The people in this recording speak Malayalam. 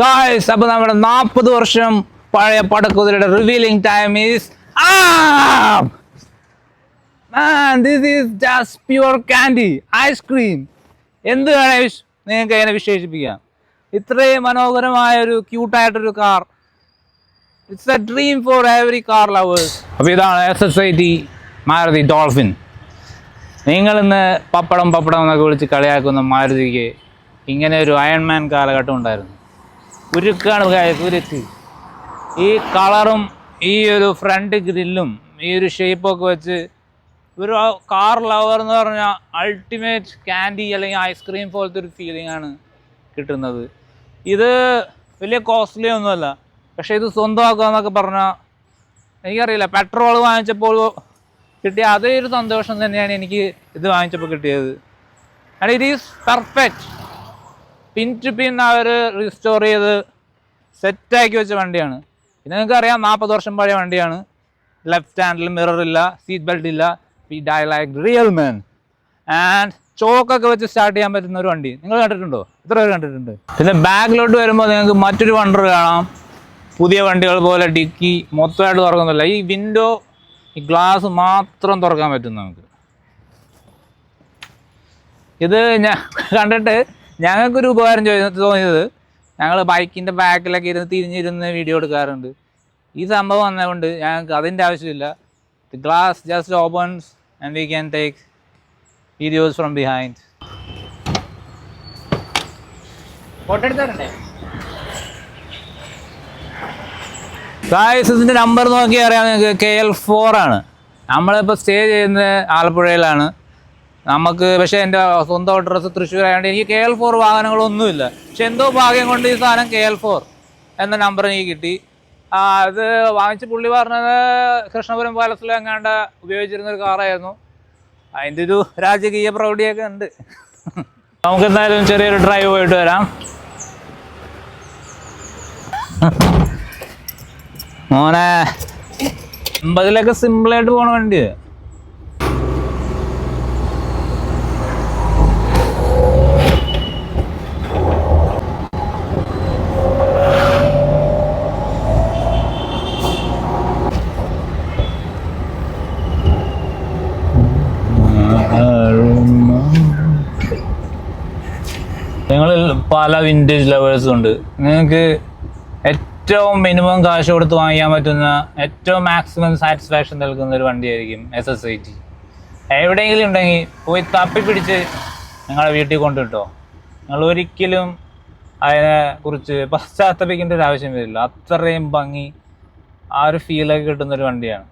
ഗായ്സ്, അപ്പോൾ നമ്മുടെ 40 വർഷം പഴയ പടക്കുതിരയുടെ revealing time is man, this is just pure candy, ice cream. എന്ത് വേണേ നിങ്ങൾക്ക് അതിനെ വിശേഷിപ്പിക്കാം. ഇത്രയും മനോഹരമായ ഒരു ക്യൂട്ടായിട്ടൊരു car. It's a dream for every car lovers. അപ്പോൾ ഇതാണ് SSIT മാരുതി ഡോൾഫിൻ. നിങ്ങളിന്ന് പപ്പടം എന്നൊക്കെ വിളിച്ച് കളിയാക്കുന്ന മാരുതിക്ക് ഇങ്ങനെ ഒരു അയൺമാൻ കാലഘട്ടം ഉണ്ടായിരുന്നു. ഉരുക്കാണ് ഉരുക്ക്. ഈ കളറും ഈ ഒരു ഫ്രണ്ട് ഗ്രില്ലും ഈ ഒരു ഷേപ്പൊക്കെ വെച്ച് ഒരു കാർ ലവർ എന്ന് പറഞ്ഞാൽ അൾട്ടിമേറ്റ് ക്യാൻഡി അല്ലെങ്കിൽ ഐസ്ക്രീം പോലത്തെ ഒരു ഫീലിംഗ് ആണ് കിട്ടുന്നത്. ഇത് വലിയ കോസ്റ്റ്ലി ഒന്നുമല്ല, പക്ഷേ ഇത് സ്വന്തമാക്കുക എന്നൊക്കെ പറഞ്ഞാൽ എനിക്കറിയില്ല, പെട്രോൾ വാങ്ങിച്ചപ്പോൾ കിട്ടിയ അതേ ഒരു സന്തോഷം തന്നെയാണ് എനിക്ക് ഇത് വാങ്ങിച്ചപ്പോൾ കിട്ടിയത്. And it is perfect. Pin to pin അവർ റീസ്റ്റോർ ചെയ്ത് സെറ്റാക്കി വെച്ച വണ്ടിയാണ്. പിന്നെ നിങ്ങൾക്കറിയാം 40 വർഷം പഴയ വണ്ടിയാണ്. ലെഫ്റ്റ് ഹാൻഡിൽ മിറർ ഇല്ല, സീറ്റ് ബെൽറ്റ് ഇല്ല. We die like real men. And ചോക്കൊക്കെ വെച്ച് സ്റ്റാർട്ട് ചെയ്യാൻ പറ്റുന്ന ഒരു വണ്ടി നിങ്ങൾ കണ്ടിട്ടുണ്ടോ? എത്ര പേര് കണ്ടിട്ടുണ്ട്? പിന്നെ ബാക്കിലോട്ട് വരുമ്പോൾ നിങ്ങൾക്ക് മറ്റൊരു വണ്ടർ കാണാം. പുതിയ വണ്ടികൾ പോലെ ഡിക്കി മൊത്തമായിട്ട് തുറക്കുന്നില്ല. ഈ വിൻഡോ, ഈ ഗ്ലാസ് മാത്രം തുറക്കാൻ പറ്റും നമുക്ക്. ഇത് ഞാൻ കണ്ടിട്ട് ഞങ്ങൾക്കൊരു ഉപകാരം തോന്നിയത്, ഞങ്ങൾ ബൈക്കിൻ്റെ ബാക്കിലൊക്കെ തിരിഞ്ഞിരുന്ന് വീഡിയോ എടുക്കാറുണ്ട്. ഈ സംഭവം വന്നതുകൊണ്ട് ഞങ്ങൾക്ക് അതിൻ്റെ ആവശ്യമില്ല. The glass just opens and we can take videos from behind. Photo എടുത്താറുണ്ടേ ഗായ്സ്. ഇതിൻ്റെ നമ്പർ നോക്കി അറിയാം നിങ്ങൾക്ക്. KL4 ആണ്. നമ്മളിപ്പോൾ സ്റ്റേ ചെയ്യുന്നത് ആലപ്പുഴയിലാണ്. നമുക്ക് പക്ഷേ എൻ്റെ സ്വന്തം അഡ്രസ്സ് തൃശ്ശൂർ ആയതുകൊണ്ട് എനിക്ക് KL4 വാഹനങ്ങളൊന്നുമില്ല. പക്ഷെ എന്തോ ഭാഗ്യം കൊണ്ട് ഈ സാധനം KL4 എന്ന നമ്പർ എനിക്ക് കിട്ടി. അത് വാങ്ങിച്ച് പുള്ളി പറഞ്ഞത് കൃഷ്ണപുരം പാലസിൽ എങ്ങാണ്ട് ഉപയോഗിച്ചിരുന്നൊരു കാറായിരുന്നു. അതിൻ്റെ ഒരു രാജകീയ പ്രൗഢിയൊക്കെ ഉണ്ട്. നമുക്ക് എന്തായാലും ചെറിയൊരു ഡ്രൈവ് പോയിട്ട് വരാം. മോനെ 50ലൊക്കെ സിമ്പിളായിട്ട് പോണ വണ്ടി. നിങ്ങളിൽ പല വിൻറ്റേജ് ലവേഴ്സും ഉണ്ട്. നിങ്ങൾക്ക് ഏറ്റവും മിനിമം കാശ് കൊടുത്ത് വാങ്ങിക്കാൻ പറ്റുന്ന ഏറ്റവും മാക്സിമം സാറ്റിസ്ഫാക്ഷൻ നൽകുന്ന ഒരു വണ്ടിയായിരിക്കും SSIT. എവിടെയെങ്കിലും ഉണ്ടെങ്കിൽ പോയി തപ്പിപ്പിടിച്ച് നിങ്ങളെ വീട്ടിൽ കൊണ്ടുവിട്ടോ. നിങ്ങൾ ഒരിക്കലും അതിനെക്കുറിച്ച് പശ്ചാത്തപിക്കേണ്ട ഒരു ആവശ്യം വരില്ല. അത്രയും ഭംഗി, ആ ഒരു ഫീലൊക്കെ കിട്ടുന്നൊരു വണ്ടിയാണ്.